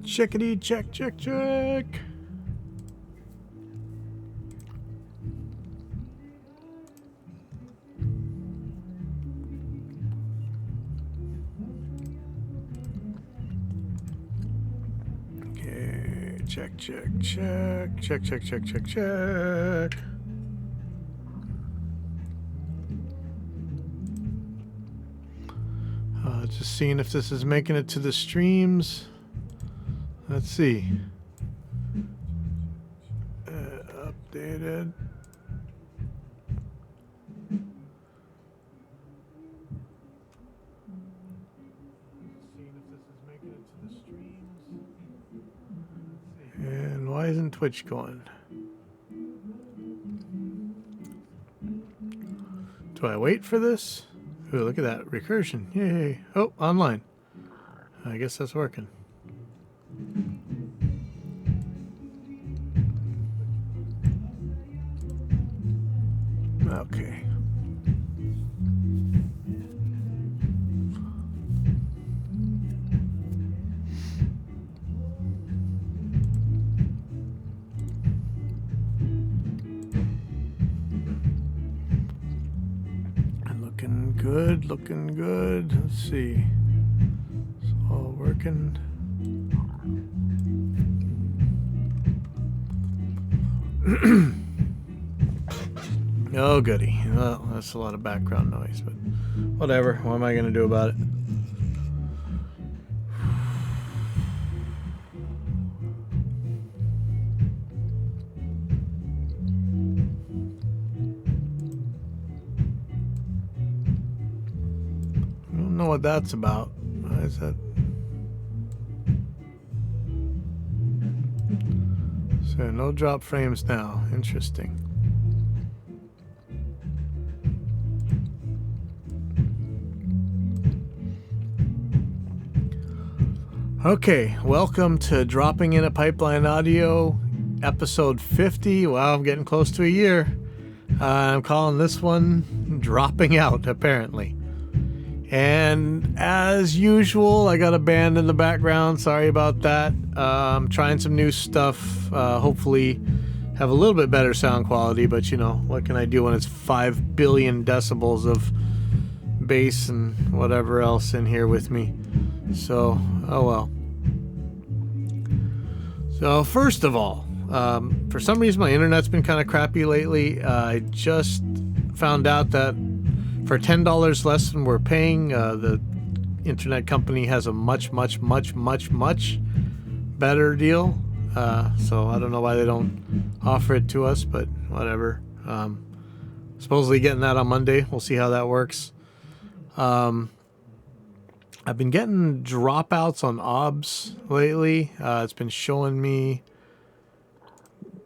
Checkity check, check, check. Okay, check, check, check, check, check, check, check, check. Just seeing if this is making it to the streams. Let's see. Updated. Seeing if this is making it to the streams. And why isn't Twitch going? Do I wait for this? Ooh, look at that. Recursion. Yay. Oh, online. I guess that's working. Okay. Looking good. Let's see. It's all working. Oh, goody. Well, that's a lot of background noise, but whatever. What am I going to do about it? I don't know what that's about. Why is that? So no drop frames now. Interesting. Okay, welcome to Dropping in a Pipeline Audio, episode 50. Wow, I'm getting close to a year. I'm calling this one Dropping Out, apparently. And as usual, I got a band in the background. Sorry about that. I'm trying some new stuff. Hopefully have a little bit better sound quality, but you know, what can I do when it's 5 billion decibels of bass and whatever else in here with me? So, oh well. So first of all, for some reason my internet's been kind of crappy lately. I just found out that for $10 less than we're paying, the internet company has a much better deal. So I don't know why they don't offer it to us, but whatever. Supposedly getting that on Monday. We'll see how that works. I've been getting dropouts on OBS lately. It's been showing me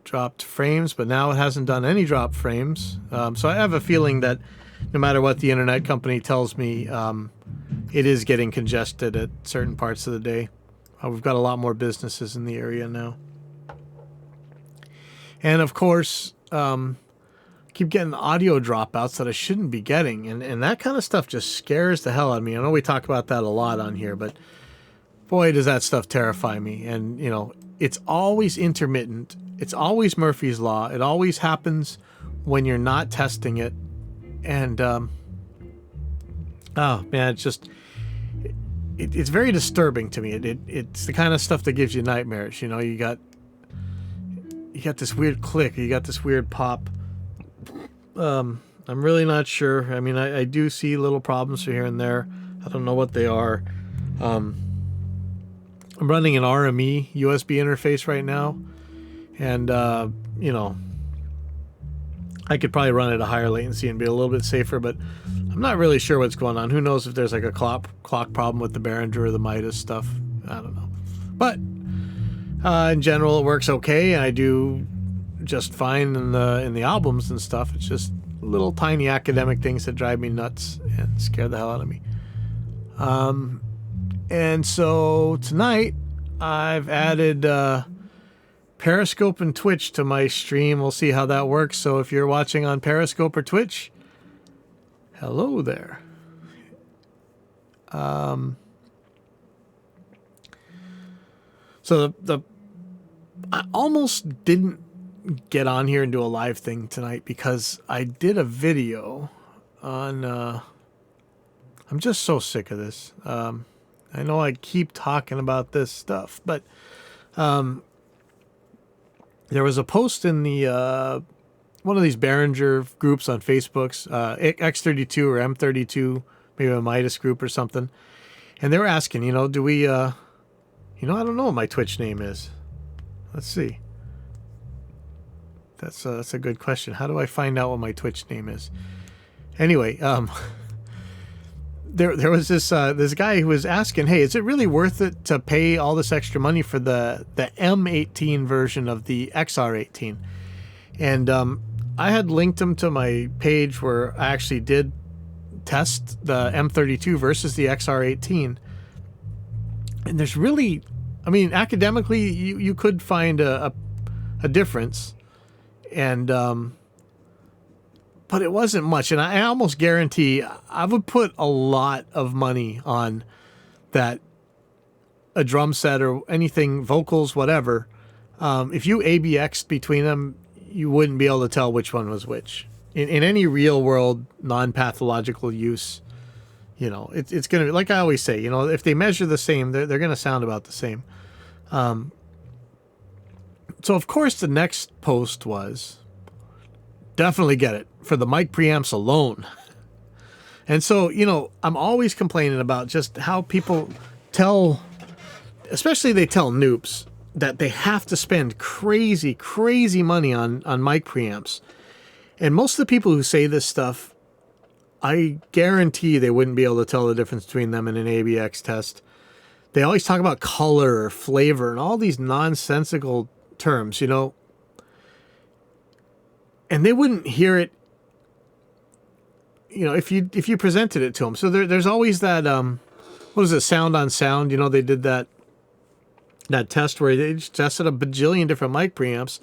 dropped frames, but now it hasn't done any drop frames. So I have a feeling that no matter what the internet company tells me, it is getting congested at certain parts of the day. We've got a lot more businesses in the area now. And of course, keep getting audio dropouts that I shouldn't be getting. And that kind of stuff just scares the hell out of me. I know we talk about that a lot on here, but boy, does that stuff terrify me. And, you know, it's always intermittent. It's always Murphy's Law. It always happens when you're not testing it. And, oh man, it's just, it's very disturbing to me. It's the kind of stuff that gives you nightmares. You know, you got this weird click, you got this weird pop. I'm really not sure. I mean, I do see little problems here and there. I don't know what they are. I'm running an RME USB interface right now. And, you know, I could probably run at a higher latency and be a little bit safer, but I'm not really sure what's going on. Who knows if there's like a clock problem with the Behringer or the Midas stuff. I don't know. But in general, it works okay, and I do just fine in the albums and stuff. It's just little tiny academic things that drive me nuts and scare the hell out of me. And so tonight I've added Periscope and Twitch to my stream. We'll see how that works. So if you're watching on Periscope or Twitch, hello there. So I almost didn't get on here and do a live thing tonight because I did a video on. I'm just so sick of this. I know I keep talking about this stuff, but there was a post in the one of these Behringer groups on Facebook's X32 or M32, maybe a Midas group or something, and they were asking, do we, I don't know what my Twitch name is. Let's see. That's a good question. How do I find out what my Twitch name is? Anyway, there was this guy who was asking, hey, is it really worth it to pay all this extra money for the M18 version of the XR18? And I had linked him to my page where I actually did test the M32 versus the XR18. And there's really, academically, you could find a difference. And but it wasn't much, and I almost guarantee I would put a lot of money on that, a drum set or anything, vocals, whatever. If you ABX'd between them, you wouldn't be able to tell which one was which. In any real world, non-pathological use, it's going to be, like I always say, if they measure the same, they're going to sound about the same. So, of course, the next post was, definitely get it for the mic preamps alone. And so, I'm always complaining about just how people especially they tell noobs, that they have to spend crazy, crazy money on mic preamps. And most of the people who say this stuff, I guarantee they wouldn't be able to tell the difference between them in an ABX test. They always talk about color or flavor and all these nonsensical terms, and they wouldn't hear it, if you presented it to them. So there's always that, what is it, sound on sound? They did that test where they just tested a bajillion different mic preamps,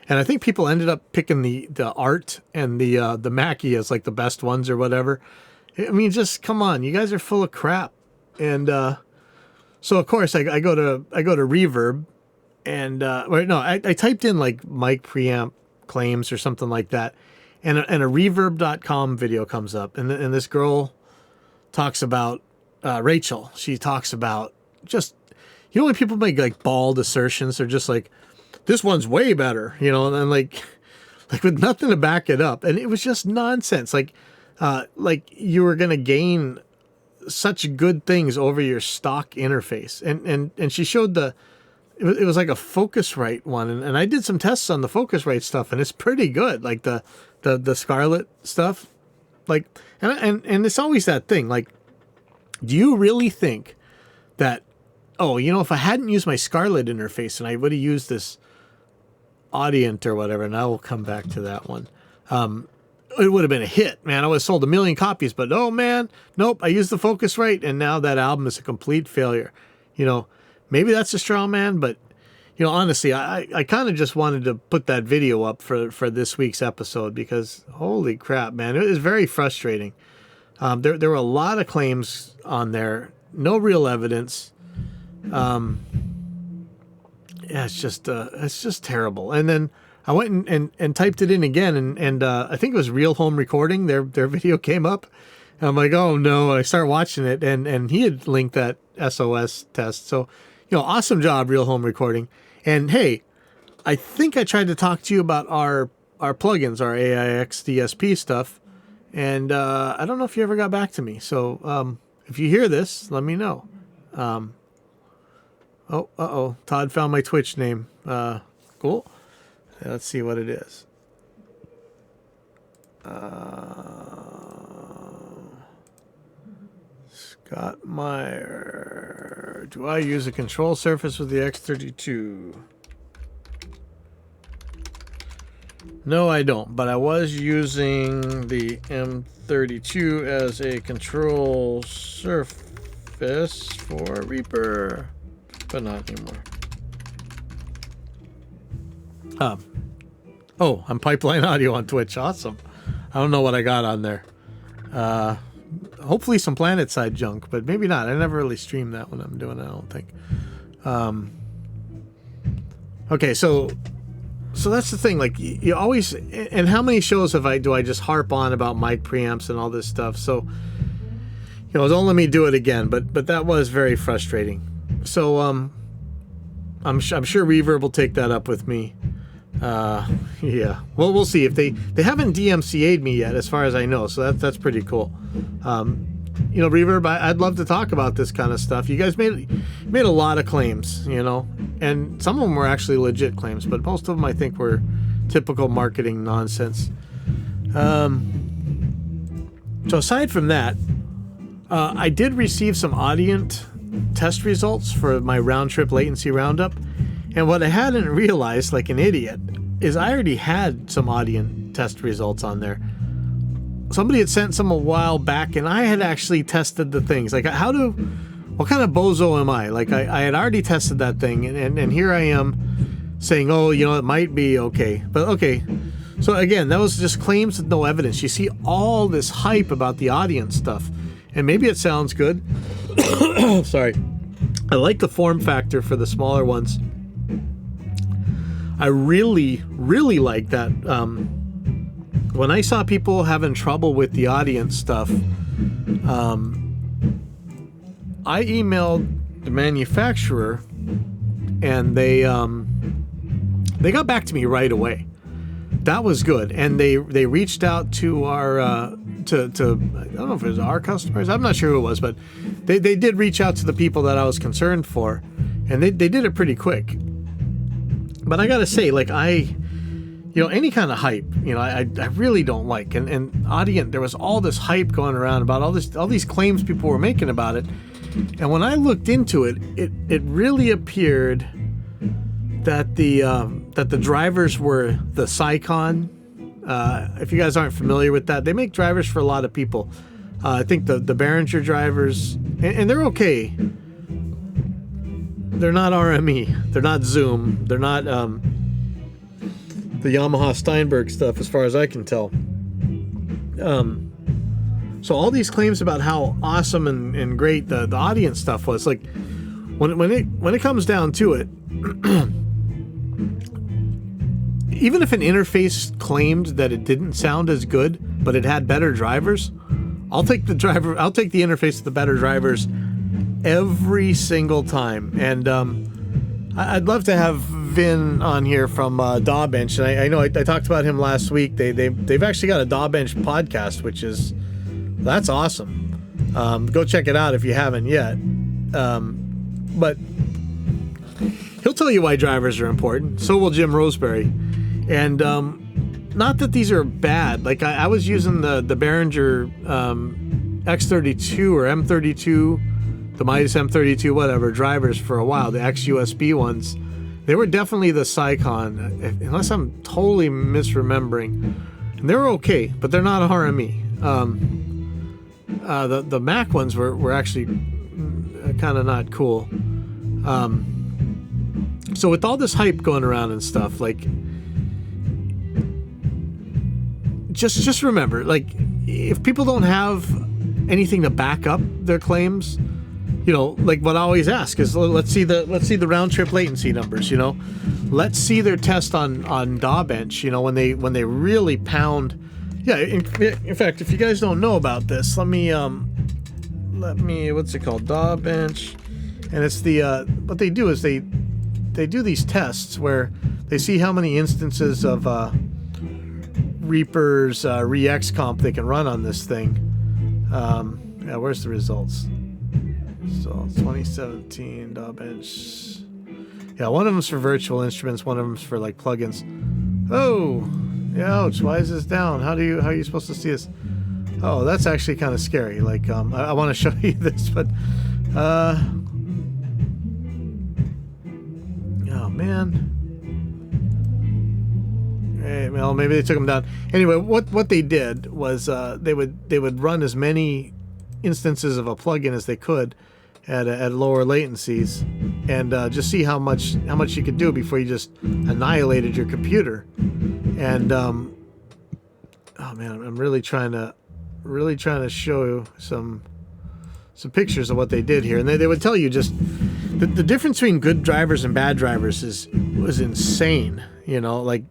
and I think people ended up picking the Art and the Mackie as like the best ones or whatever. Just come on, you guys are full of crap. And so of course I go to Reverb. And I typed in like mic preamp claims or something like that, and a reverb.com video comes up, and this girl talks about Rachel. She talks about just, when people make like bald assertions, they're just like, this one's way better, and like with nothing to back it up, and it was just nonsense. Like you were gonna gain such good things over your stock interface, and she showed it was like a Focusrite one, and I did some tests on the Focusrite stuff, and it's pretty good. Like the Scarlett stuff, like, and it's always that thing. Like, do you really think that, if I hadn't used my Scarlett interface and I would have used this Audient or whatever, and I will come back to that one, it would have been a hit, man. I would have sold 1 million copies, but oh man, nope, I used the Focusrite, and now that album is a complete failure. Maybe that's a straw man, but, honestly, I kind of just wanted to put that video up for this week's episode because, holy crap, man, it was very frustrating. There were a lot of claims on there, no real evidence. Yeah, it's just terrible. And then I went and typed it in again, and I think it was Real Home Recording. Their video came up. And I'm like, oh no! And I start watching it, and he had linked that SOS test. So, awesome job, Real Home Recording. And hey, I think I tried to talk to you about our plugins, our AIX DSP stuff, and I don't know if you ever got back to me. So if you hear this, let me know. Todd found my Twitch name. Cool. Let's see what it is. Scott Meyer. Do I use a control surface with the X32? No, I don't, but I was using the M32 as a control surface for Reaper, but not anymore. Oh, I'm Pipeline Audio on Twitch. Awesome. I don't know what I got on there. Hopefully some PlanetSide junk, but maybe not. I never really stream that when I'm doing it, I don't think. Okay, so that's the thing. Like you always, and how many shows do I just harp on about mic preamps and all this stuff? So don't let me do it again. But that was very frustrating. So I'm sure Reverb will take that up with me. Yeah. Well, we'll see. If they haven't DMCA'd me yet, as far as I know. So that's pretty cool. Reverb, I'd love to talk about this kind of stuff. You guys made a lot of claims, and some of them were actually legit claims, but most of them I think were typical marketing nonsense. So aside from that, I did receive some Audient test results for my round trip latency roundup, and what I hadn't realized, like an idiot, is I already had some Audient test results on there. Somebody had sent some a while back, and I had actually tested the things. Like, what kind of bozo am I? Like, I had already tested that thing, and here I am saying, oh, it might be okay. But okay. So again, that was just claims with no evidence. You see all this hype about the Audient stuff, and maybe it sounds good. Sorry. I like the form factor for the smaller ones. I really, really like that. When I saw people having trouble with the Audient stuff, I emailed the manufacturer, and they got back to me right away. That was good, and they reached out to our to I don't know if it was our customers. I'm not sure who it was, but they did reach out to the people that I was concerned for, and they did it pretty quick. But I gotta say, like any kind of hype, I really don't like. And Audient, there was all this hype going around about all these claims people were making about it. And when I looked into it, it really appeared that the drivers were the Sycon. If you guys aren't familiar with that, they make drivers for a lot of people. I think the Behringer drivers, and they're okay. They're not RME. They're not Zoom. They're not the Yamaha Steinberg stuff, as far as I can tell. So all these claims about how awesome and great the Audient stuff was, like when it comes down to it, even if an interface claimed that it didn't sound as good, but it had better drivers, I'll take the interface of the better drivers every single time. And I'd love to have Vin on here from DawBench, and I know I talked about him last week. They've actually got a DawBench podcast, that's awesome. Go check it out if you haven't yet. But he'll tell you why drivers are important. So will Jim Roseberry. And not that these are bad. Like I was using the Behringer X32 or M32, the Midas M32, whatever, drivers for a while, the XUSB ones. They were definitely the Sycon, unless I'm totally misremembering. And they're okay, but they're not RME. The Mac ones were actually kind of not cool. So with all this hype going around and stuff, like, just remember, like, if people don't have anything to back up their claims, like what I always ask is, let's see the round trip latency numbers. Let's see their test on DawBench. When they really pound. Yeah, in fact, if you guys don't know about this, let me what's it called? DawBench, and it's what they do is they do these tests where they see how many instances of Reaper's ReXComp they can run on this thing. Yeah, where's the results? So 2017 DawBench. Yeah, one of them's for virtual instruments, one of them's for like plugins. Oh, ouch! Why is this down? How are you supposed to see this? Oh, that's actually kind of scary. Like, I want to show you this, but oh man. Hey, well, maybe they took them down. Anyway, what they did was they would run as many instances of a plugin as they could at lower latencies, and just see how much you could do before you just annihilated your computer. And oh man, I'm really trying to show you some pictures of what they did here, and they would tell you just the difference between good drivers and bad drivers was insane. You know, like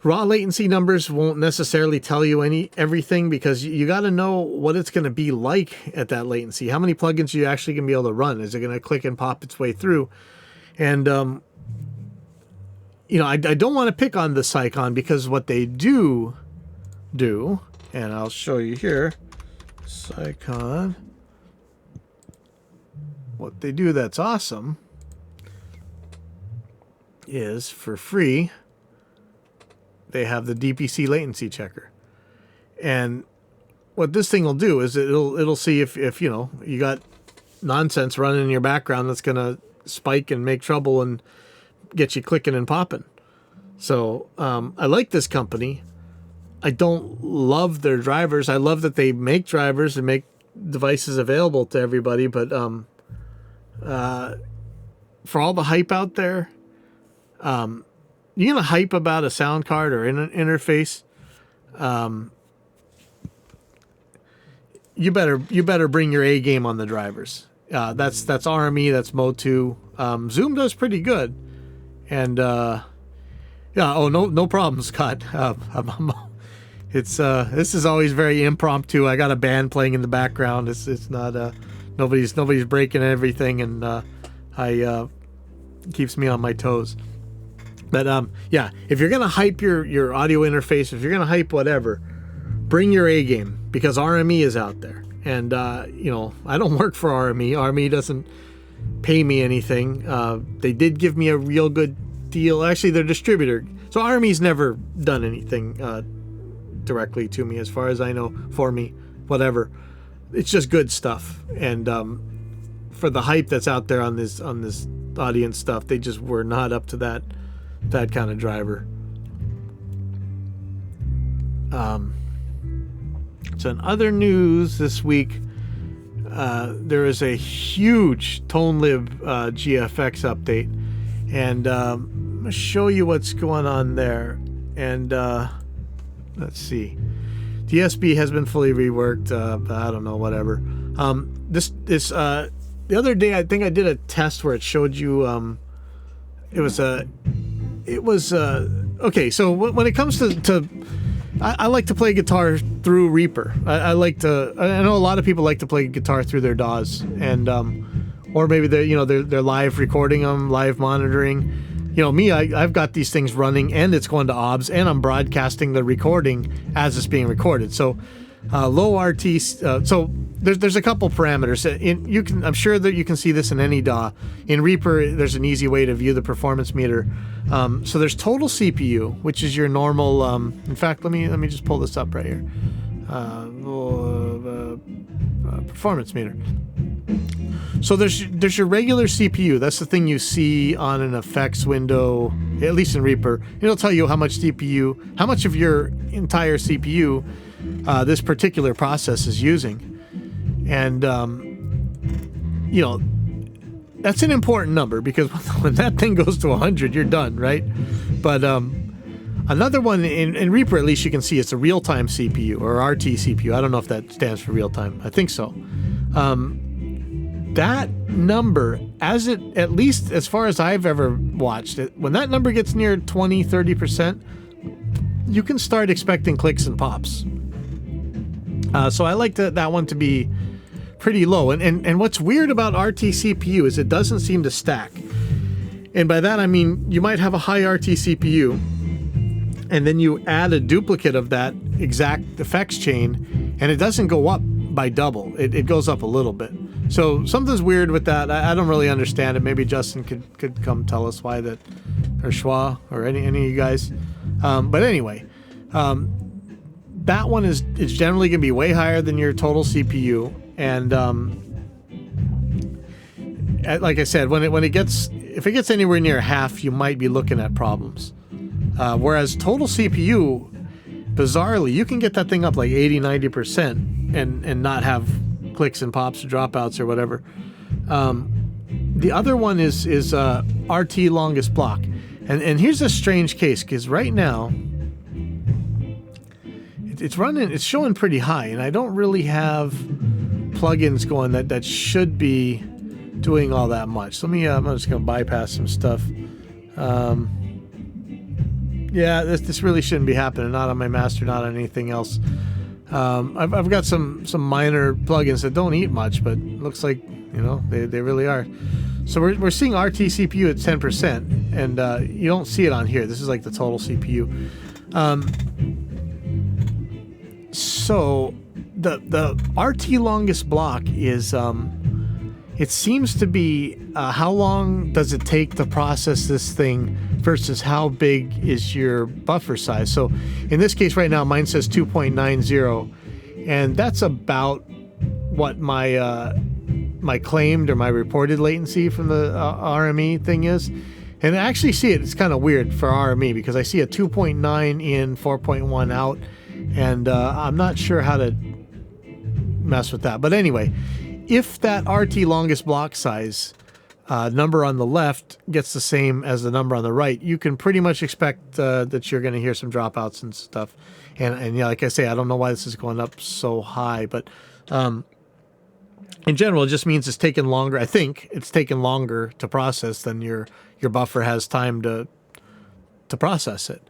raw latency numbers won't necessarily tell you everything, because you got to know what it's going to be like at that latency. How many plugins are you actually going to be able to run? Is it going to click and pop its way through? And you know, I don't want to pick on the Sycon, because what they do, and I'll show you here, Sycon, what they do that's awesome is, for free, they have the DPC latency checker. And what this thing will do is it'll see if you know, you got nonsense running in your background that's going to spike and make trouble and get you clicking and popping. So I like this company. I don't love their drivers. I love that they make drivers and make devices available to everybody, but for all the hype out there, you're gonna hype about a sound card or an interface, you better bring your A game on the drivers. That's RME, that's Mode 2. Zoom does pretty good, and yeah. Oh, no problem, Scott. This is always very impromptu. I got a band playing in the background. It's not nobody's breaking everything, and keeps me on my toes. But yeah, if you're gonna hype your audio interface, if you're gonna hype whatever, bring your A game, because RME is out there. And you know, I don't work for RME. RME doesn't pay me anything. They did give me a real good deal. Actually, their distributor. So RME's never done anything directly to me, as far as I know, for me, whatever. It's just good stuff. And for the hype that's out there on this audience stuff, they just were not up to that kind of driver. So in other news this week, there is a huge ToneLib GFX update, and I'm going to show you what's going on there. And let's see. DSB has been fully reworked. I don't know, whatever. The other day, I think I did a test where it showed you. Okay. So when it comes to I like to play guitar through Reaper. I know a lot of people like to play guitar through their DAWs, and or maybe they're live recording them, live monitoring. You know, me, I've got these things running, and it's going to OBS, and I'm broadcasting the recording as it's being recorded. So low RT. So there's a couple parameters. I'm sure that you can see this in any DAW. In Reaper, there's an easy way to view the performance meter. So there's total CPU, which is your normal. In fact, let me just pull this up right here. Performance meter. So there's your regular CPU. That's the thing you see on an effects window, at least in Reaper. It'll tell you how much of your entire CPU this particular process is using. And you know, that's an important number, because when that thing goes to 100, you're done, right? But another one in Reaper, at least you can see it's a real-time CPU, or RT CPU. I don't know if that stands for real-time. I think so. That number, at least as far as I've ever watched it, when that number gets near 20-30%, you can start expecting clicks and pops. So I like that one to be pretty low. And what's weird about RT CPU is it doesn't seem to stack. And by that I mean you might have a high RT CPU, and then you add a duplicate of that exact effects chain, and it doesn't go up by double. It goes up a little bit. So something's weird with that. I don't really understand it. Maybe Justin could come tell us why that, or Schwa, or any of you guys. But anyway, that one is generally going to be way higher than your total CPU. And like I said, if it gets anywhere near half, you might be looking at problems. Whereas total CPU, bizarrely, you can get that thing up like 80-90% and not have clicks and pops or dropouts or whatever. The other one is RT longest block, and here's a strange case, because right now it's showing pretty high, and I don't really have plugins going that should be doing all that much. So I'm just going to bypass some stuff. Yeah, this really shouldn't be happening. Not on my master, not on anything else. I've got some minor plugins that don't eat much, but looks like, you know, they really are. So we're seeing RT CPU at 10%, and you don't see it on here. This is like the total CPU. So the RT longest block is it seems to be how long does it take to process this thing versus how big is your buffer size. So in this case right now, mine says 2.90, and that's about what my my claimed or my reported latency from the RME thing is. And I actually see it, it's kind of weird for RME because I see a 2.9 in, 4.1 out, and I'm not sure how to mess with that. But anyway, if that RT longest block size number on the left gets the same as the number on the right, you can pretty much expect that you're going to hear some dropouts and stuff. And yeah, like I say, I don't know why this is going up so high, but in general, it just means it's taken longer. I think it's taken longer to process than your buffer has time to process it.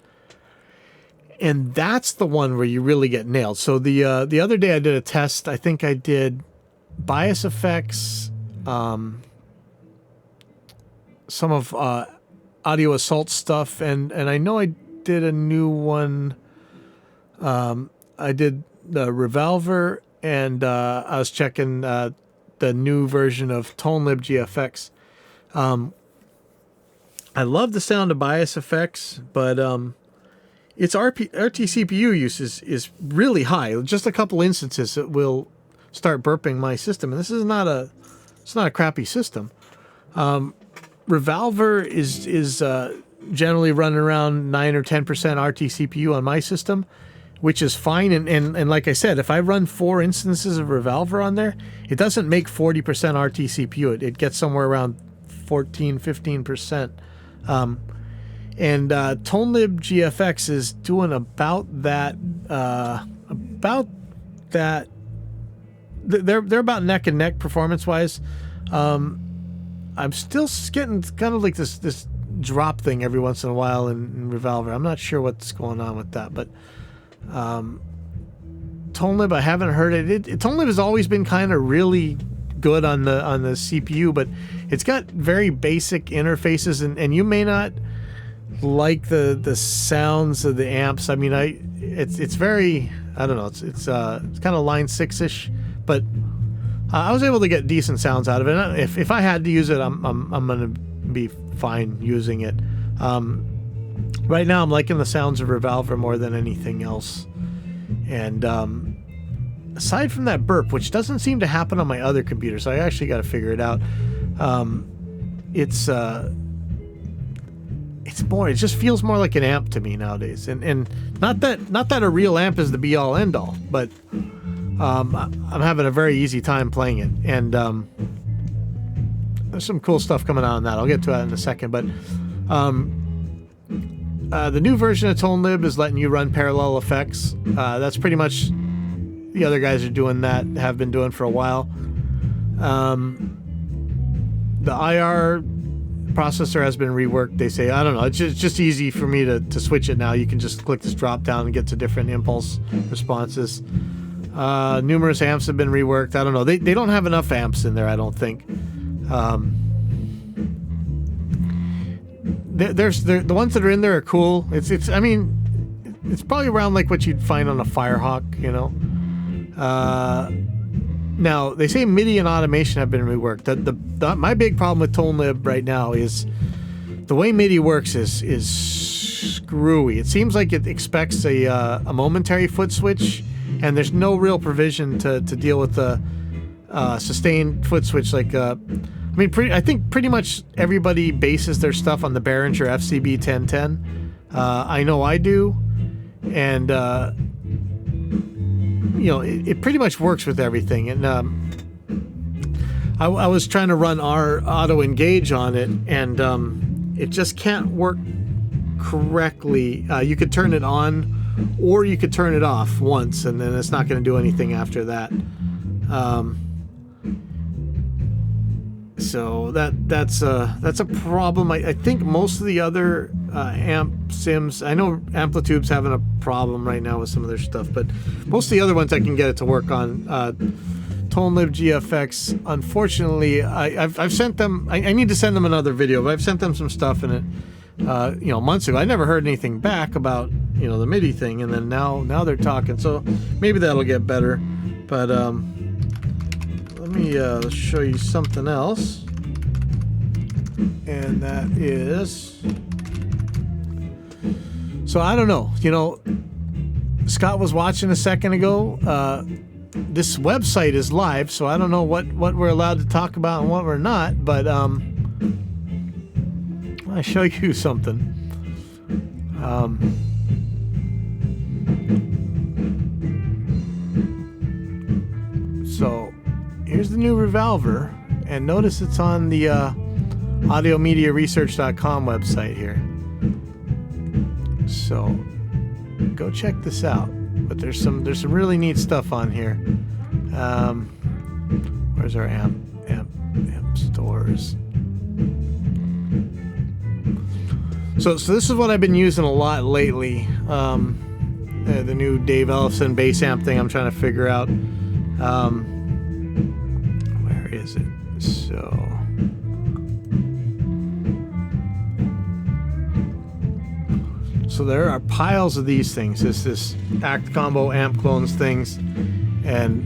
And that's the one where you really get nailed. So the other day I did a test. I think I did bias effects, some of audio assault stuff, and I know I did a new one. I did the Revolver, and I was checking the new version of ToneLib GFX. I love the sound of bias effects, but its RT CPU use is really high. Just a couple instances it will start burping my system, and this is not a crappy system. Revolver is generally running around 9 or 10% RT CPU on my system, which is fine. And like I said, if I run 4 instances of Revolver on there, it doesn't make 40% RT CPU. It gets somewhere around 14, 15%. And ToneLib GFX is doing about that. They're about neck and neck performance wise. I'm still getting kind of like this drop thing every once in a while in Revolver. I'm not sure what's going on with that, but ToneLib, I haven't heard it. ToneLib has always been kind of really good on the CPU, but it's got very basic interfaces, and you may not like the sounds of the amps. I mean, it's very, I don't know, it's kind of line 6-ish, but I was able to get decent sounds out of it. If I had to use it, I'm gonna be fine using it. Right now, I'm liking the sounds of Revolver more than anything else. And aside from that burp, which doesn't seem to happen on my other computer, so I actually got to figure it out. It's more. It just feels more like an amp to me nowadays. And not that a real amp is the be all end all, but I'm having a very easy time playing it. And there's some cool stuff coming out on that. I'll get to that in a second, but. The new version of ToneLib is letting you run parallel effects. That's pretty much the other guys are doing that, have been doing for a while. The IR processor has been reworked. They say, I don't know, it's just easy for me to switch it now. You can just click this drop down and get to different impulse responses. Numerous amps have been reworked. I don't know. They don't have enough amps in there, I don't think. The ones that are in there are cool. I mean, it's probably around like what you'd find on a Firehawk, you know. Now they say MIDI and automation have been reworked. My big problem with ToneLib right now is the way MIDI works is screwy. It seems like it expects a momentary foot switch, and there's no real provision to deal with the sustained foot switch like. I think pretty much everybody bases their stuff on the Behringer FCB 1010. I know I do, and it pretty much works with everything. And I was trying to run our auto engage on it, and it just can't work correctly. You could turn it on, or you could turn it off once, and then it's not going to do anything after that. So that's a problem. I think most of the other amp sims, I know Amplitude's having a problem right now with some of their stuff, but most of the other ones I can get it to work on. ToneLib GFX, unfortunately, I've sent them. I need to send them another video, but I've sent them some stuff in it. Months ago. I never heard anything back about the MIDI thing, and then now they're talking. So maybe that'll get better. But let me show you something else, and that is. So I don't know. Scott was watching a second ago. This website is live, so I don't know what we're allowed to talk about and what we're not. But I'll show you something. So here's the new Revolver, and notice it's on the AudioMediaResearch.com website here. So go check this out. But there's some really neat stuff on here. Where's our amp stores? So this is what I've been using a lot lately. The new Dave Ellefson bass amp thing I'm trying to figure out. Where is it? So there are piles of these things. This Act Combo amp clones things, and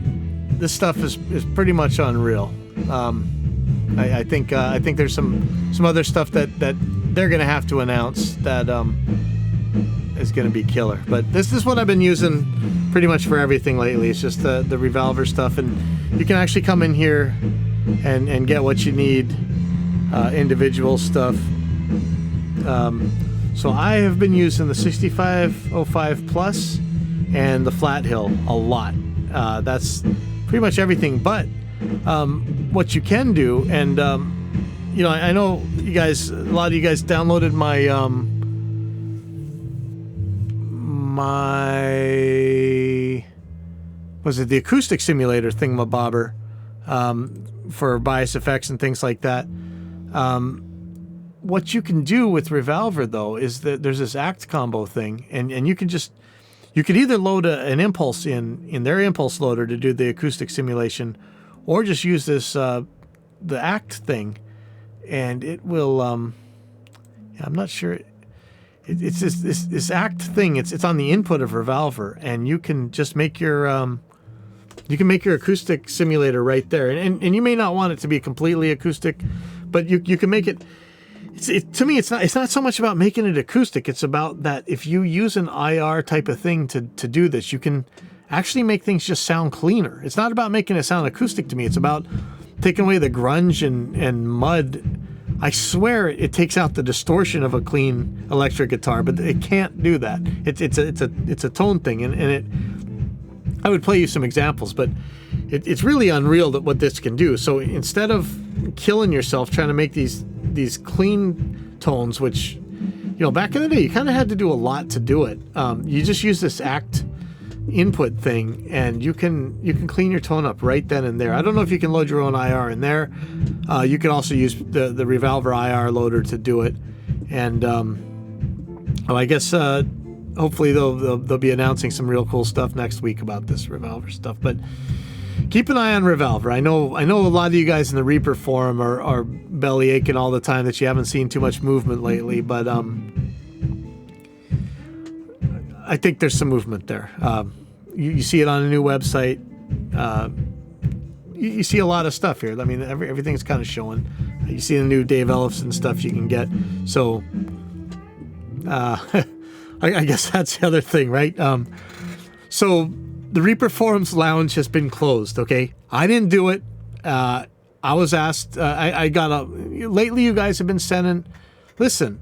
this stuff is pretty much unreal. I think there's some other stuff that they're gonna have to announce that is gonna be killer. But this is what I've been using pretty much for everything lately. It's just the Revolver stuff, and you can actually come in here and get what you need, individual stuff. So I have been using the 6505 Plus and the Flat Hill a lot. That's pretty much everything. But what you can do, and I know you guys, a lot of you guys downloaded my the acoustic simulator thingamabobber for bias effects and things like that. What you can do with Revolver, though, is that there's this Act Combo thing, and you could either load an impulse in their impulse loader to do the acoustic simulation, or just use this the Act thing, and it will. I'm not sure. It's this Act thing. It's on the input of Revolver, and you can just make your acoustic simulator right there, and you may not want it to be completely acoustic, but you can make it. To me, it's not so much about making it acoustic. It's about that if you use an IR type of thing to do this, you can actually make things just sound cleaner. It's not about making it sound acoustic to me. It's about taking away the grunge and mud. I swear it takes out the distortion of a clean electric guitar, but it can't do that. It's a tone thing, and it. I would play you some examples, but it's really unreal that what this can do. So instead of killing yourself trying to make these clean tones, which back in the day you kind of had to do a lot to do it, you just use this Act input thing, and you can clean your tone up right then and there. I don't know if you can load your own IR in there. You can also use the Revolver IR loader to do it, and I guess hopefully they'll be announcing some real cool stuff next week about this Revolver stuff. But keep an eye on Revolver. I know a lot of you guys in the Reaper forum are belly aching all the time that you haven't seen too much movement lately, but I think there's some movement there. You see it on a new website. You see a lot of stuff here. I mean, everything's kind of showing. You see the new Dave Ellefson stuff you can get. So I guess that's the other thing, right? So the Reaper Forums Lounge has been closed, okay? I didn't do it. I was asked. I got lately you guys have been sending. Listen,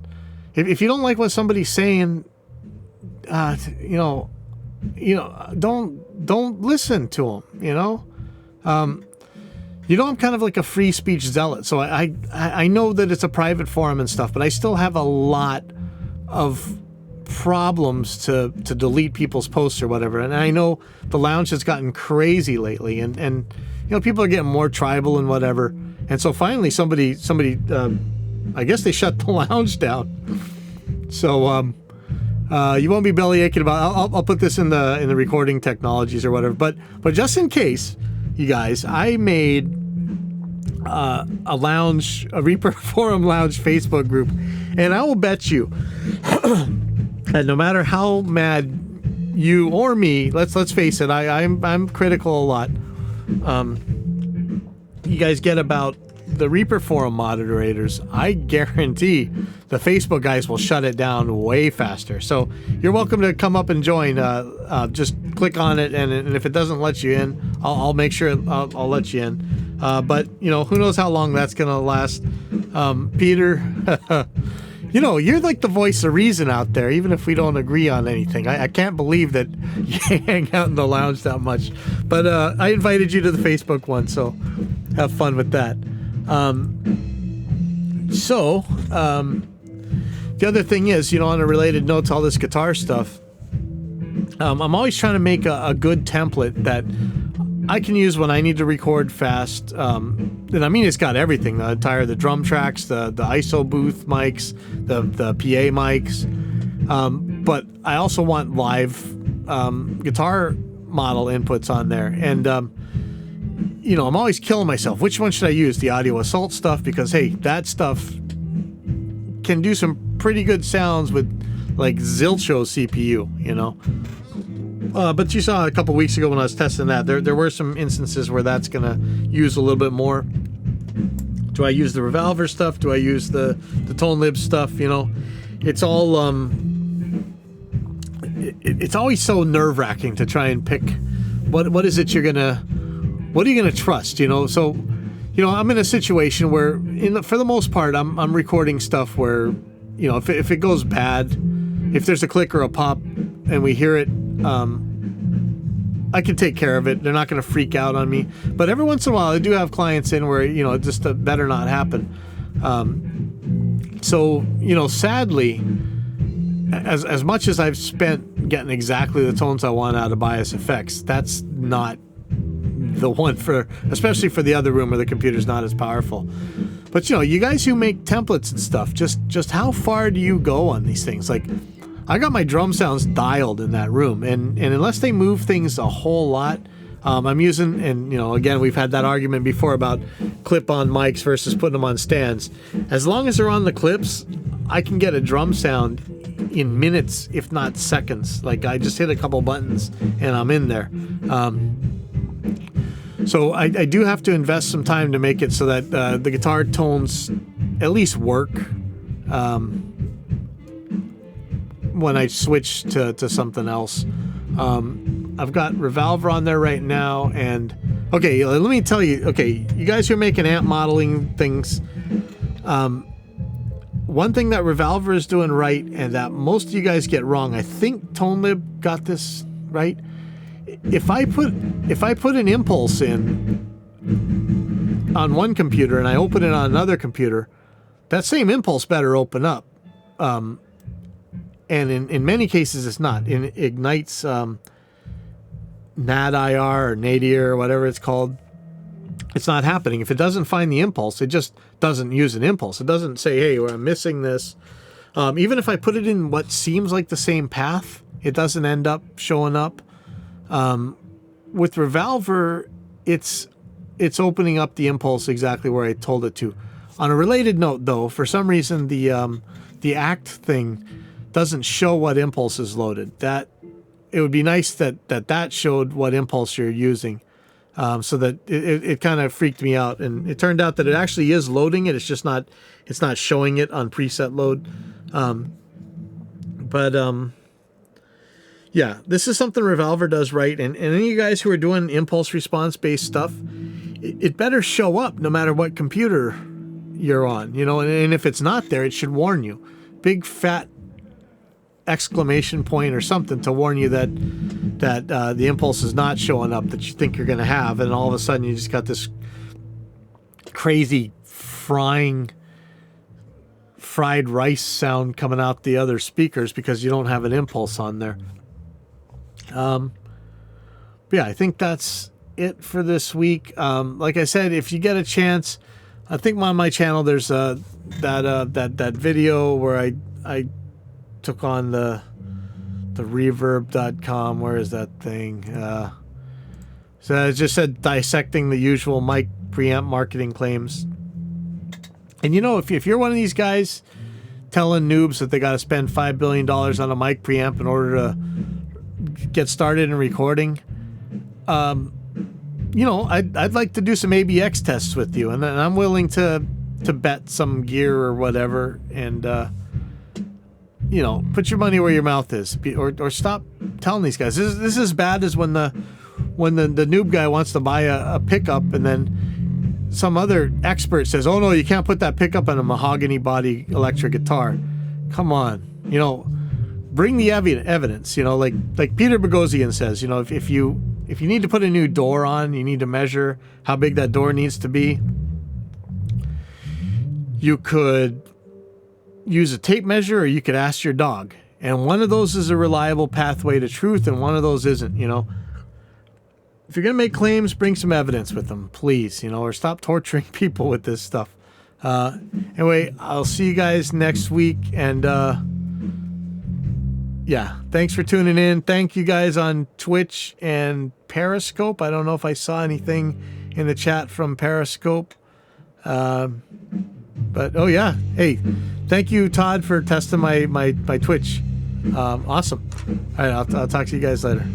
if you don't like what somebody's saying, don't listen to them. I'm kind of like a free speech zealot, so I know that it's a private forum and stuff, but I still have a lot of problems to delete people's posts or whatever. And I know the lounge has gotten crazy lately, and people are getting more tribal and whatever. And so finally somebody, I guess they shut the lounge down. So you won't be belly aching about. I'll put this in the recording technologies or whatever. But just in case, you guys, I made a Reaper Forum Lounge Facebook group, and I will bet you that no matter how mad you or me, let's face it, I'm critical a lot. You guys get about the Reaper Forum moderators, I guarantee the Facebook guys will shut it down way faster. So you're welcome to come up and join. Just click on it, and if it doesn't let you in, I'll make sure I'll let you in. But who knows how long that's gonna last. Peter, you're like the voice of reason out there, even if we don't agree on anything. I can't believe that you hang out in the lounge that much. But I invited you to the Facebook one, so have fun with that. The other thing is, on a related note to all this guitar stuff, I'm always trying to make a good template that I can use when I need to record fast. And I mean, it's got everything: the drum tracks, the ISO booth mics, the PA mics. But I also want live guitar model inputs on there. And I'm always killing myself. Which one should I use? The Audio Assault stuff, because hey, that stuff can do some pretty good sounds with like Zilcho CPU, But you saw a couple weeks ago when I was testing that, there were some instances where that's gonna use a little bit more. Do I use the Revolver stuff? Do I use the ToneLib stuff? It's all it's always so nerve-wracking to try and pick what is it what are you gonna trust? So I'm in a situation where for the most part I'm recording stuff where if it goes bad, if there's a click or a pop and we hear it, I can take care of it. They're not going to freak out on me. But every once in a while, I do have clients in where, it just better not happen. Sadly, as much as I've spent getting exactly the tones I want out of Bias Effects, that's not the one especially for the other room where the computer's not as powerful. But, you guys who make templates and stuff, just how far do you go on these things? Like, I got my drum sounds dialed in that room, and unless they move things a whole lot, I'm using, and again, we've had that argument before about clip-on mics versus putting them on stands. As long as they're on the clips, I can get a drum sound in minutes, if not seconds. Like, I just hit a couple buttons and I'm in there. So I do have to invest some time to make it so that the guitar tones at least work when I switch to something else. I've got Revolver on there right now, and okay, let me tell you, okay, you guys who are making amp modeling things, one thing that Revolver is doing right and that most of you guys get wrong, I think ToneLib got this right. If I put an impulse in on one computer and I open it on another computer, that same impulse better open up. And in many cases it's not. It ignites NADIR or nadir or whatever it's called. It's not happening. If it doesn't find the impulse, it just doesn't use an impulse. It doesn't say, hey, I'm missing this. Even if I put it in what seems like the same path, it doesn't end up showing up. With Revolver, it's opening up the impulse exactly where I told it to. On a related note, though, for some reason the ACT thing doesn't show what impulse is loaded. That it would be nice that showed what impulse you're using, so that it kind of freaked me out. And it turned out that it actually is loading it. It's just not showing it on preset load. Yeah, this is something Revolver does right, and any of you guys who are doing impulse response based stuff, it better show up no matter what computer you're on, and if it's not there, it should warn you. Big fat exclamation point or something to warn you that the impulse is not showing up that you think you're going to have, and all of a sudden you just got this crazy fried rice sound coming out the other speakers because you don't have an impulse on there. But yeah, I think that's it for this week. Like I said, if you get a chance, I think on my channel there's that video where I took on the reverb.com. Where is that thing? So it just said dissecting the usual mic preamp marketing claims. And if you're one of these guys telling noobs that they got to spend $5 billion on a mic preamp in order to get started in recording, I'd like to do some ABX tests with you, and then I'm willing to bet some gear or whatever, and put your money where your mouth is, or stop telling these guys. This is as bad as when the noob guy wants to buy a pickup, and then some other expert says, "Oh no, you can't put that pickup on a mahogany body electric guitar." Come on, bring the evidence. Like Peter Boghossian says, if you need to put a new door on, you need to measure how big that door needs to be. You could use a tape measure, or you could ask your dog. And one of those is a reliable pathway to truth, and one of those isn't. If you're going to make claims, bring some evidence with them, please, or stop torturing people with this stuff. Anyway, I'll see you guys next week. And yeah, thanks for tuning in. Thank you guys on Twitch and Periscope. I don't know if I saw anything in the chat from Periscope. But oh yeah, hey, thank you, Todd, for testing my Twitch. Awesome. All right, I'll talk to you guys later.